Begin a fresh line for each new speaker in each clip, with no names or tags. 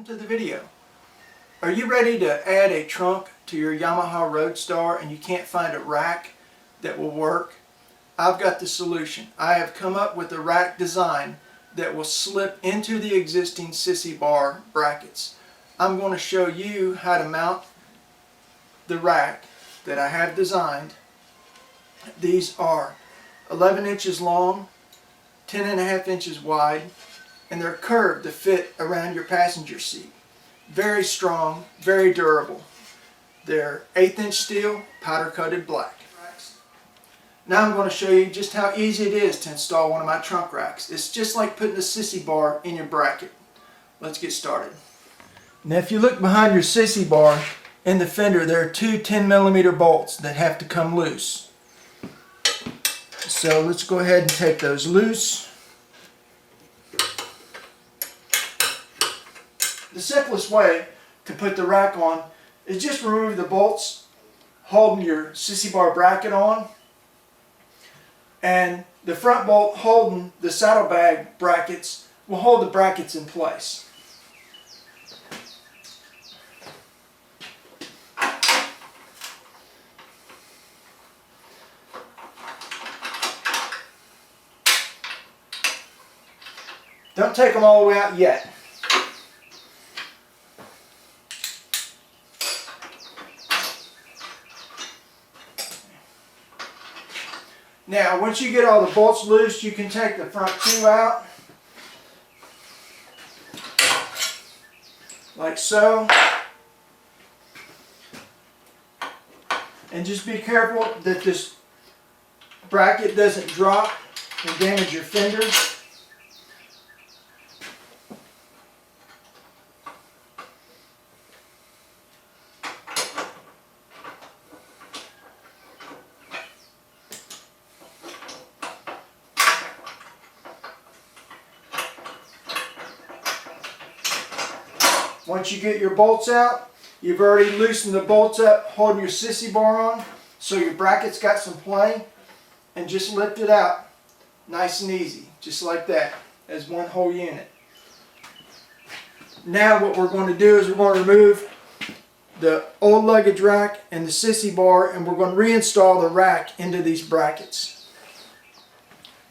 Welcome to the video. Are you ready to add a trunk to your Yamaha Roadstar and you can't find a rack that will work? I've got the solution. I have come up with a rack design that will slip into the existing sissy bar brackets. I'm going to show you how to mount the rack that I have designed. These are 11 inches long, 10.5 inches wide, and they're curved to fit around your passenger seat. Very strong, very durable. They're 1/8 inch steel, powder coated black. Now I'm going to show you just how easy it is to install one of my trunk racks. It's just like putting a sissy bar in your bracket. Let's get started. Now if you look behind your sissy bar in the fender, there are two 10mm bolts that have to come loose. So let's go ahead and take those loose. The simplest way to put the rack on is just remove the bolts holding your sissy bar bracket on, and the front bolt holding the saddlebag brackets will hold the brackets in place. Don't take them all the way out yet. Now, once you get all the bolts loose, you can take the front two out, like so. And just be careful that this bracket doesn't drop and damage your fender. Once you get your bolts out, you've already loosened the bolts up holding your sissy bar on, so your bracket's got some play, and just lift it out nice and easy, just like that, as one whole unit. Now what we're going to do is we're going to remove the old luggage rack and the sissy bar, and we're going to reinstall the rack into these brackets.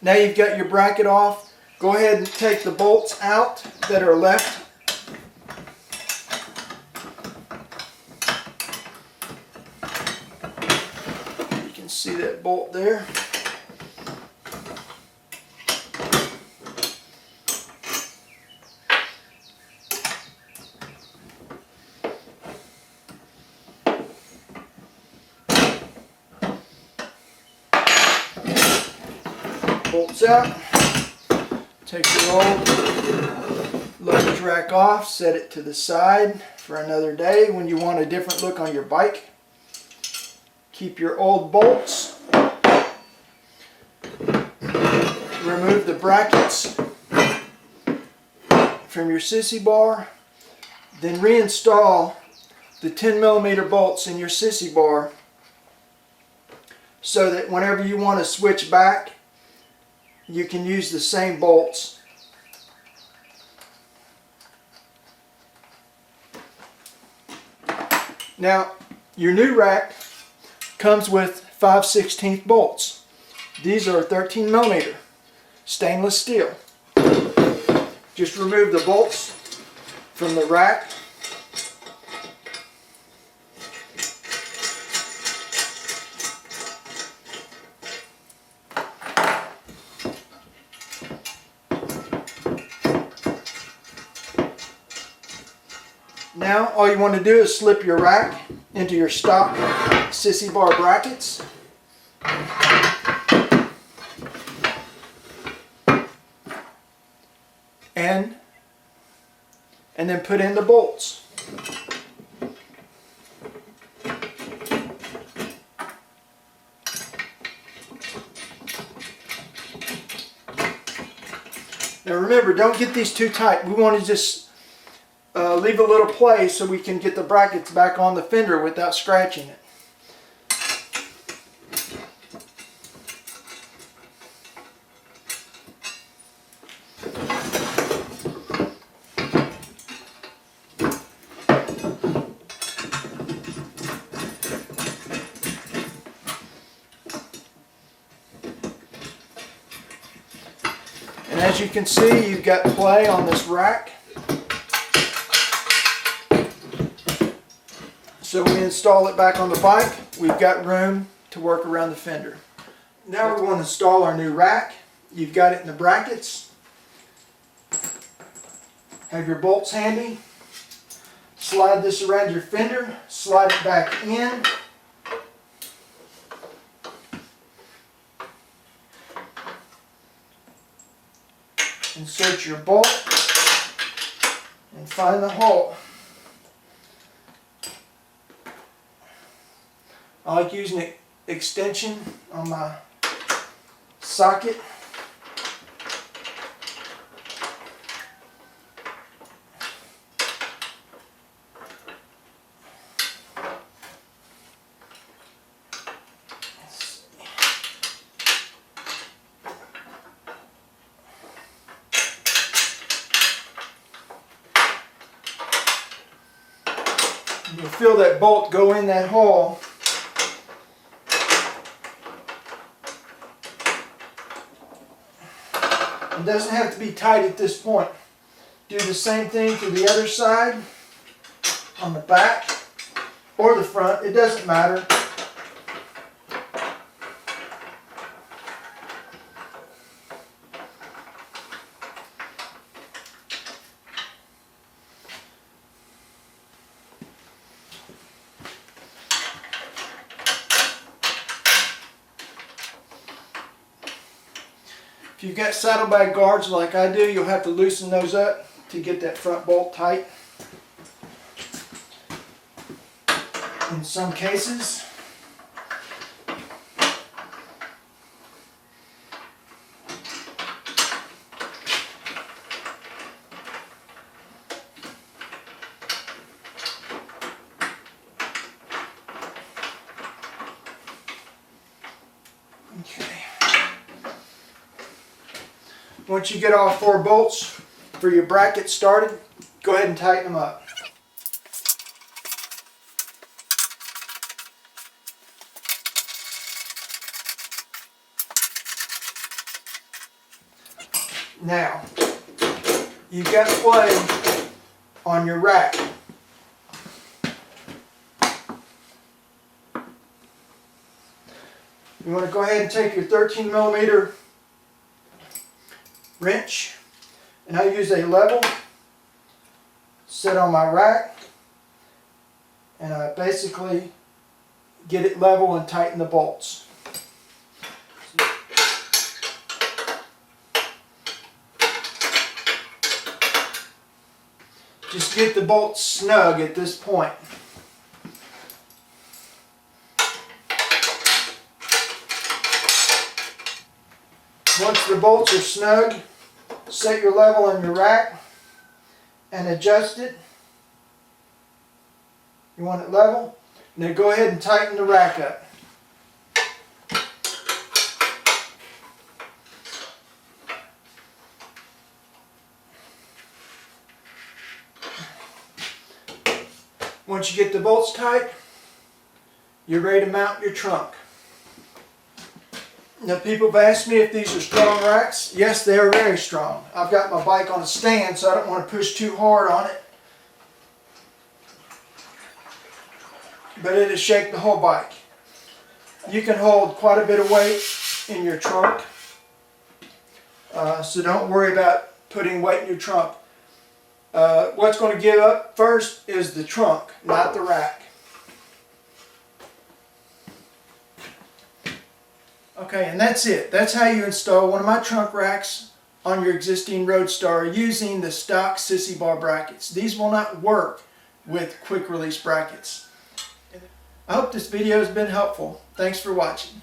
Now you've got your bracket off, go ahead and take the bolts out that are left. See that bolt there? Bolts out. Take your old luggage rack off, set it to the side for another day when you want a different look on your bike. Keep your old bolts. Remove the brackets from your sissy bar. Then reinstall the 10mm bolts in your sissy bar so that whenever you want to switch back, you can use the same bolts. Now, your new rack comes with 5/16 bolts. These are 13mm stainless steel. Just remove the bolts from the rack. Now all you want to do is slip your rack into your stock sissy bar brackets. And then put in the bolts. Now remember, don't get these too tight. We want to just leave a little play so we can get the brackets back on the fender without scratching it. And as you can see, you've got play on this rack. So when we install it back on the bike, we've got room to work around the fender. Now we're going to install our new rack. You've got it in the brackets. Have your bolts handy. Slide this around your fender. Slide it back in. Insert your bolt and find the hole. I like using an extension on my socket. You'll feel that bolt go in that hole. It doesn't have to be tight at this point. Do the same thing to the other side, on the back or the front, it doesn't matter. If you've got saddlebag guards like I do, you'll have to loosen those up to get that front bolt tight. In some cases. Okay. Once you get all 4 bolts for your bracket started, go ahead and tighten them up. Now, you've got play on your rack. You want to go ahead and take your 13mm wrench, and I use a level set on my rack, and I basically get it level and tighten the bolts. Just get the bolts snug at this point. Once the bolts are snug, set your level on your rack and adjust it. You want it level? And then go ahead and tighten the rack up. Once you get the bolts tight, you're ready to mount your trunk. Now, people have asked me if these are strong racks. Yes, they are very strong. I've got my bike on a stand, so I don't want to push too hard on it. But it'll shake the whole bike. You can hold quite a bit of weight in your trunk. So don't worry about putting weight in your trunk. What's going to give up first is the trunk, not the rack. Okay, and that's it. That's how you install one of my trunk racks on your existing Roadstar using the stock sissy bar brackets. These will not work with quick release brackets. I hope this video has been helpful. Thanks for watching.